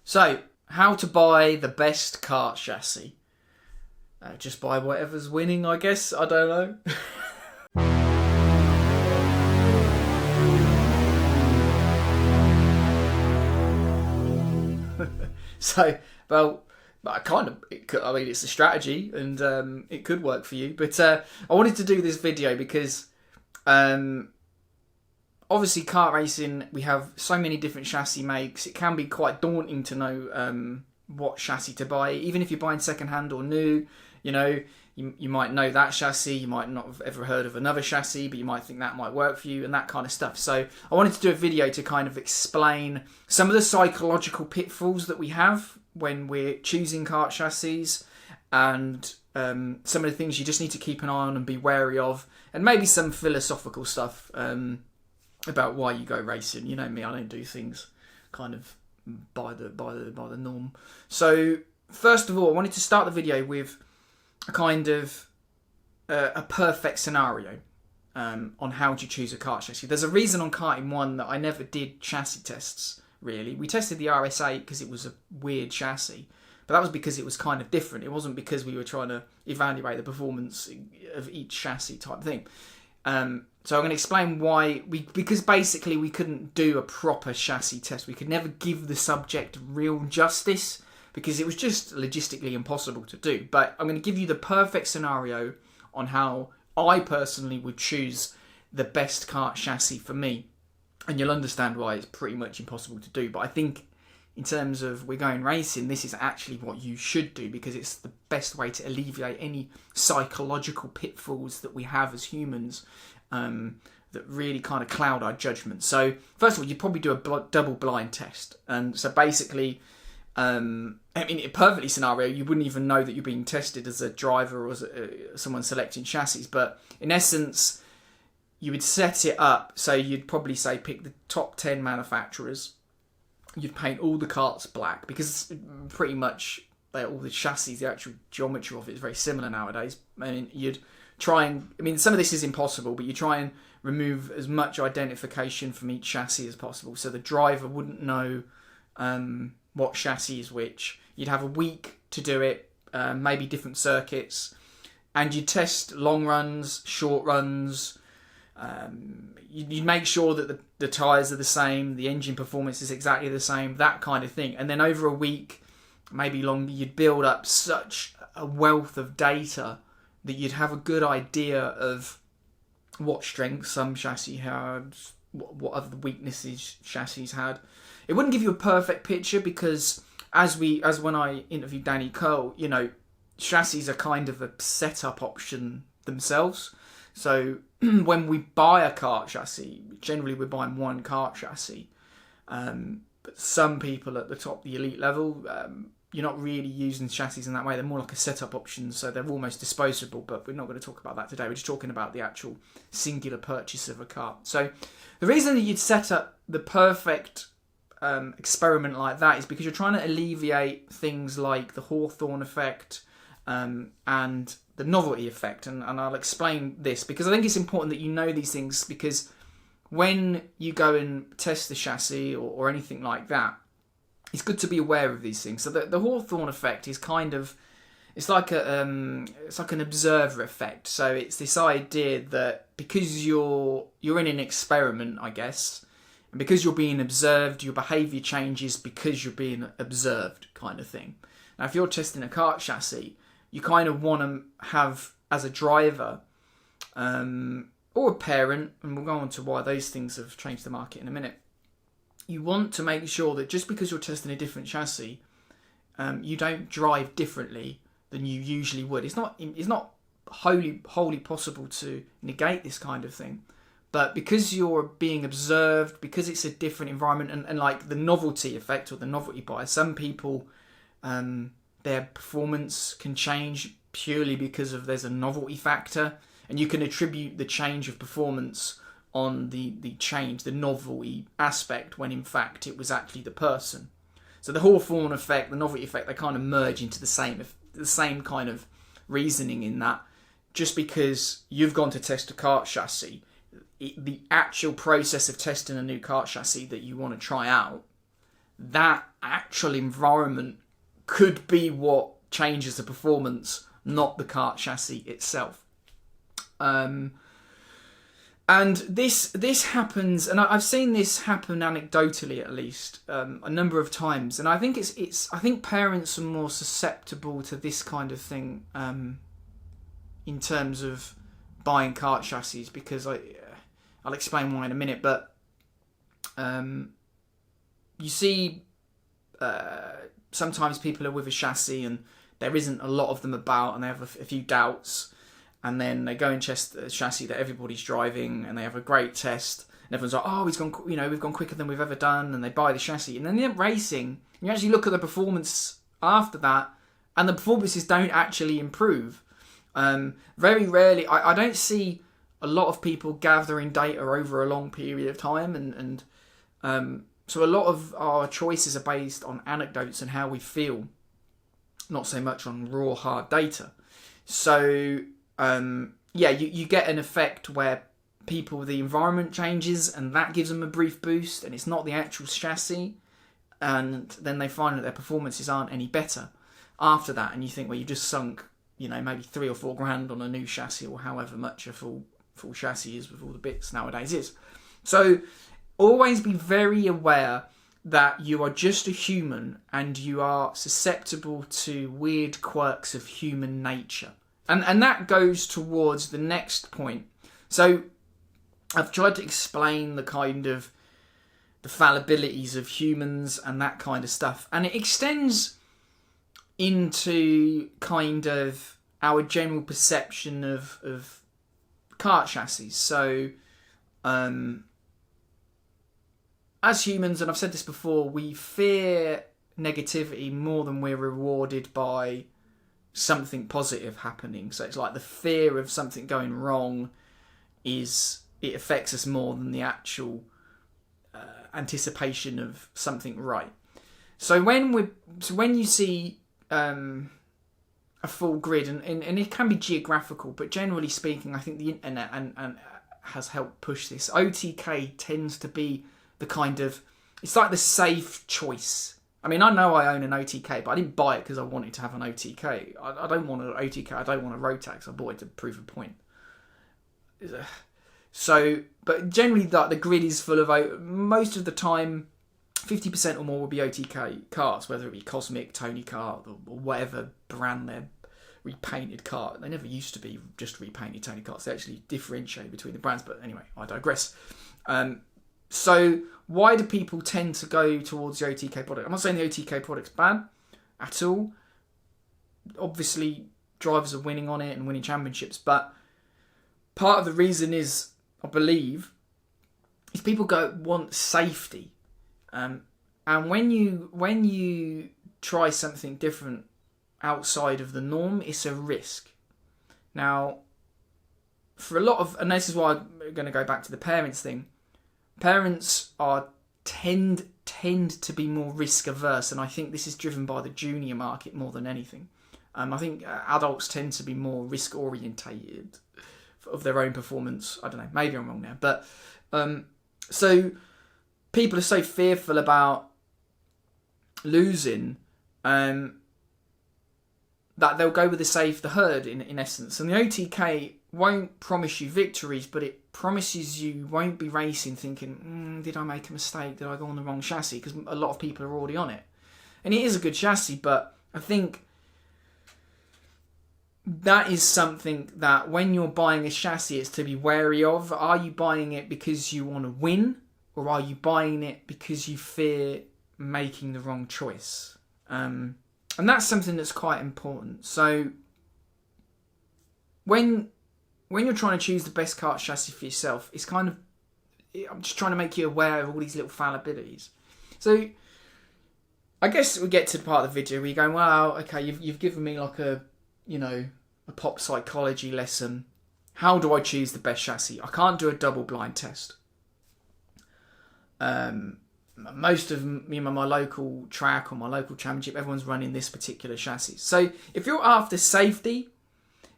So, how to buy the best kart chassis? Just buy whatever's winning, I guess. I don't know. So, well, I mean, it's a strategy, and it could work for you. But I wanted to do this video because, obviously, kart racing, we have so many different chassis makes. It can be quite daunting to know what chassis to buy, even if you're buying second-hand or new. You know, you might know that chassis, you might not have ever heard of another chassis, but you might think that might work for you and that kind of stuff. So I wanted to do a video to kind of explain some of the psychological pitfalls that we have when we're choosing kart chassis, and some of the things you just need to keep an eye on and be wary of, and maybe some philosophical stuff about why you go racing. You know me, I don't do things kind of by the norm. So first of all, I wanted to start the video with a kind of a perfect scenario on how to choose a kart chassis. There's a reason on Karting 1 that I never did chassis tests, really. We tested the RS8 because it was a weird chassis, but that was because it was kind of different. It wasn't because we were trying to evaluate the performance of each chassis type thing. So I'm going to explain why, because basically we couldn't do a proper chassis test. We could never give the subject real justice, because it was just logistically impossible to do. But I'm going to give you the perfect scenario on how I personally would choose the best kart chassis for me. And you'll understand why it's pretty much impossible to do. But I think in terms of we're going racing, this is actually what you should do, because it's the best way to alleviate any psychological pitfalls that we have as humans that really kind of cloud our judgment. So first of all, you'd probably do a double blind test. And so basically, I mean, in a perfectly scenario, you wouldn't even know that you're being tested as a driver or as someone selecting chassis. But in essence, you would set it up so you'd probably say pick the top 10 manufacturers. You'd paint all the karts black, because pretty much all the chassis, the actual geometry of it is very similar nowadays. I mean, you'd try and, I mean, some of this is impossible, but you try and remove as much identification from each chassis as possible, so the driver wouldn't know what chassis is which. You'd have a week to do it, maybe different circuits, and you'd test long runs, short runs. You'd make sure that the tyres are the same, the engine performance is exactly the same, that kind of thing. And then over a week, maybe longer, you'd build up such a wealth of data that you'd have a good idea of what strengths some chassis had, what other weaknesses chassis had. It wouldn't give you a perfect picture, because as when I interviewed Danny Curl, you know, chassis are kind of a setup option themselves. So when we buy a kart chassis, generally we're buying one kart chassis. But some people at the top, the elite level, you're not really using chassis in that way. They're more like a setup option, so they're almost disposable, but we're not going to talk about that today. We're just talking about the actual singular purchase of a kart. So the reason that you'd set up the perfect experiment like that is because you're trying to alleviate things like the Hawthorne effect and the novelty effect. And I'll explain this because I think it's important that you know these things, because when you go and test the chassis or anything like that, it's good to be aware of these things. So the Hawthorne effect is kind of, it's like an observer effect. So it's this idea that because you're in an experiment, I guess, and because you're being observed, your behaviour changes because you're being observed, kind of thing. Now, if you're testing a kart chassis, you kind of want to have, as a driver or a parent, and we'll go on to why those things have changed the market in a minute, you want to make sure that just because you're testing a different chassis, you don't drive differently than you usually would. It's not wholly possible to negate this kind of thing. But because you're being observed, because it's a different environment, and like the novelty effect or the novelty bias, some people, their performance can change purely because there's a novelty factor, and you can attribute the change of performance on the change, the novelty aspect, when in fact it was actually the person. So the Hawthorne effect, the novelty effect, they kind of merge into the same kind of reasoning, in that just because you've gone to test a kart chassis, the actual process of testing a new kart chassis that you want to try out that actual environment could be what changes the performance, not the kart chassis itself. And this happens, and I've seen this happen anecdotally at least a number of times, and I think I think parents are more susceptible to this kind of thing in terms of buying kart chassis, because I'll explain why in a minute, but you see sometimes people are with a chassis and there isn't a lot of them about, and they have a few doubts, and then they go and test the chassis that everybody's driving, and they have a great test, and everyone's like, oh, we've gone quicker than we've ever done, and they buy the chassis, and then they're racing, and you actually look at the performance after that, and the performances don't actually improve. Very rarely, I don't see a lot of people gathering data over a long period of time, and so a lot of our choices are based on anecdotes and how we feel, not so much on raw hard data. So you get an effect where the environment changes, and that gives them a brief boost, and it's not the actual chassis, and then they find that their performances aren't any better after that, and you think, well, you've just sunk, maybe $3 or $4 grand on a new chassis, or however much a full chassis is with all the bits nowadays is. So always be very aware that you are just a human, and you are susceptible to weird quirks of human nature. And that goes towards the next point. So I've tried to explain the kind of the fallibilities of humans and that kind of stuff. And it extends into kind of our general perception of kart chassis. So as humans, and I've said this before, we fear negativity more than we're rewarded by something positive happening. So it's like the fear of something going wrong it affects us more than the actual anticipation of something right. So when you see a full grid, and it can be geographical, but generally speaking, I think the internet and has helped push this. OTK tends to be the kind of, it's like the safe choice. I mean, I know I own an OTK, but I didn't buy it because I wanted to have an OTK. I don't want an OTK. I don't want a road tax. I bought it to prove a point. So, but generally, the grid is full of, most of the time, 50% or more will be OTK karts, whether it be Kosmic, TonyKart, or whatever brand they're repainted kart. They never used to be just repainted TonyKarts. They actually differentiate between the brands. But anyway, I digress. So why do people tend to go towards the OTK product? I'm not saying the OTK product's bad at all. Obviously, drivers are winning on it and winning championships, but part of the reason is, I believe, is people want safety. And when you try something different outside of the norm, it's a risk. Now, for a lot of, and this is why I'm going to go back to the parents thing. Parents tend to be more risk averse, and I think this is driven by the junior market more than anything. I think adults tend to be more risk orientated of their own performance. I don't know, maybe I'm wrong there, but so people are so fearful about losing that they'll go with the herd in essence. And the OTK won't promise you victories, but it promises you won't be racing thinking, did I make a mistake? Did I go on the wrong chassis? Because a lot of people are already on it. And it is a good chassis, but I think that is something that when you're buying a chassis, it's to be wary of. Are you buying it because you want to win, or are you buying it because you fear making the wrong choice? And that's something that's quite important. So when you're trying to choose the best kart chassis for yourself, it's kind of, I'm just trying to make you aware of all these little fallibilities. So I guess we get to the part of the video where you're going, well, okay, you've given me like a pop psychology lesson. How do I choose the best chassis? I can't do a double blind test. Most of my local track or my local championship, everyone's running this particular chassis. So if you're after safety,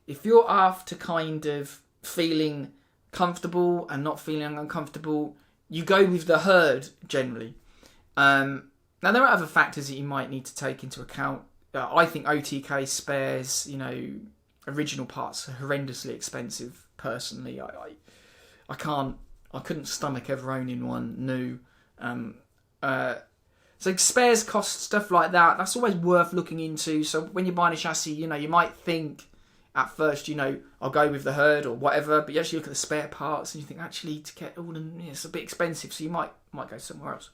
if you're after kind of feeling comfortable and not feeling uncomfortable, you go with the herd generally. Now, there are other factors that you might need to take into account. I think OTK spares, original parts are horrendously expensive. Personally, I couldn't stomach ever owning one new. So spares cost, stuff like that. That's always worth looking into. So when you're buying a chassis, you might think at first, I'll go with the herd or whatever, but you actually look at the spare parts and you think, actually, to get all them, it's a bit expensive, so you might go somewhere else.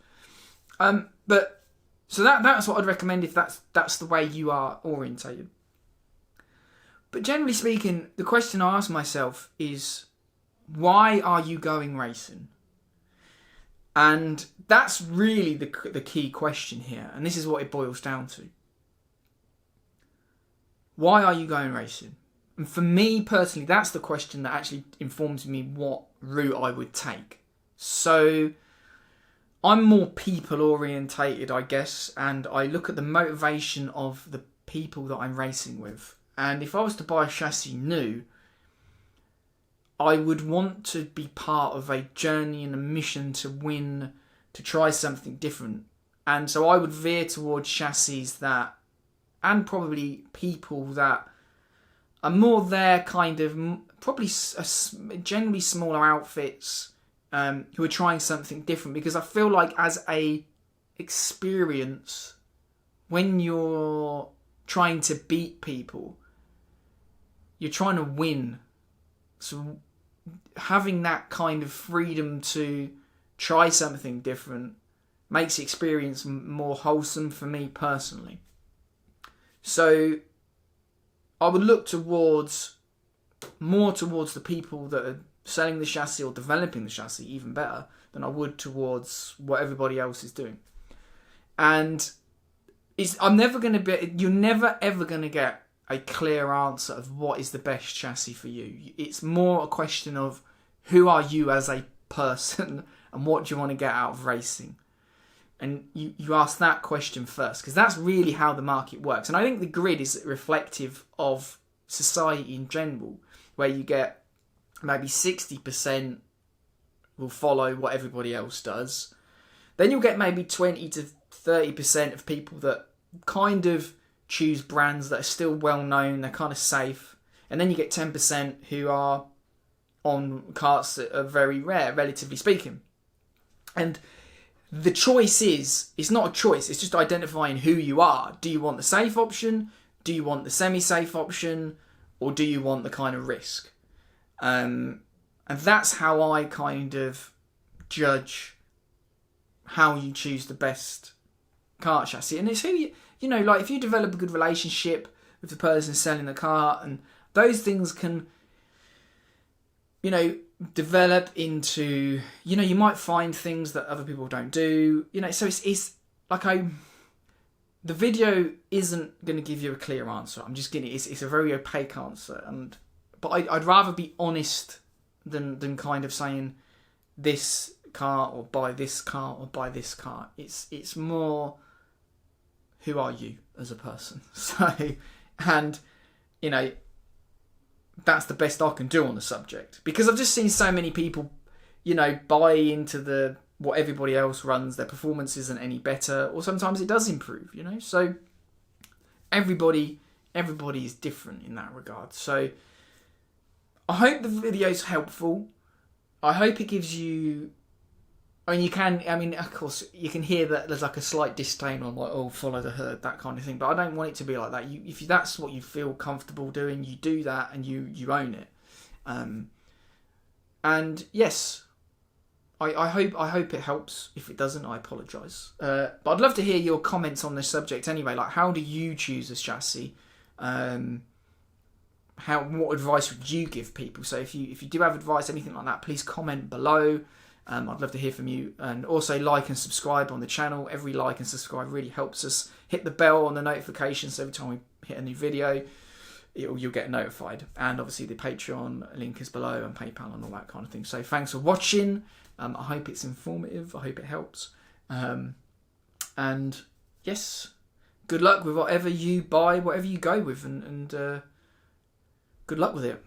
But so that's what I'd recommend if that's the way you are orientated. But generally speaking, the question I ask myself is, why are you going racing? And that's really the key question here, and this is what it boils down to. Why are you going racing? And for me personally, that's the question that actually informs me what route I would take. So I'm more people orientated, I guess, and I look at the motivation of the people that I'm racing with. And if I was to buy a chassis new, I would want to be part of a journey and a mission to win, to try something different. And so I would veer towards chassis that, and probably people that are more their kind of, probably generally smaller outfits, who are trying something different. Because I feel like as a experience, when you're trying to beat people, you're trying to win. So having that kind of freedom to try something different makes the experience more wholesome for me personally. So I would look more towards the people that are selling the chassis or developing the chassis even better than I would towards what everybody else is doing. And you're never ever going to get a clear answer of what is the best chassis for you. It's more a question of who are you as a person and what do you want to get out of racing. And you ask that question first, because that's really how the market works. And I think the grid is reflective of society in general, where you get maybe 60% will follow what everybody else does. Then you'll get maybe 20 to 30% of people that kind of choose brands that are still well known, they're kind of safe. And then you get 10% who are on karts that are very rare, relatively speaking. And the choice it's not a choice, it's just identifying who you are. Do you want the safe option? Do you want the semi-safe option? Or do you want the kind of risk? And that's how I kind of judge how you choose the best kart chassis. And it's who you know, like if you develop a good relationship with the person selling the kart, and those things can, develop into, you might find things that other people don't do, so it's like the video isn't going to give you a clear answer. I'm just getting it's a very opaque answer, but I'd rather be honest than kind of saying this car or buy this car or buy this car. It's more, who are you as a person? So, and that's the best I can do on the subject, because I've just seen so many people, buy into what everybody else runs. Their performance isn't any better, or sometimes it does improve. So everybody is different in that regard. So I hope the video's helpful. I hope it gives you. Of course, you can hear that there's like a slight disdain on like, oh, follow the herd, that kind of thing. But I don't want it to be like that. If that's what you feel comfortable doing, you do that and you own it. And yes, I hope it helps. If it doesn't, I apologise. But I'd love to hear your comments on this subject anyway. Like, how do you choose a chassis? What advice would you give people? So if you do have advice, anything like that, please comment below. I'd love to hear from you, and also like and subscribe on the channel. Every like and subscribe really helps us. Hit the bell on the notifications, so every time we hit a new video, you'll get notified. And obviously the Patreon link is below, and PayPal and all that kind of thing. So thanks for watching. I hope it's informative. I hope it helps. And yes, good luck with whatever you buy, whatever you go with, and good luck with it.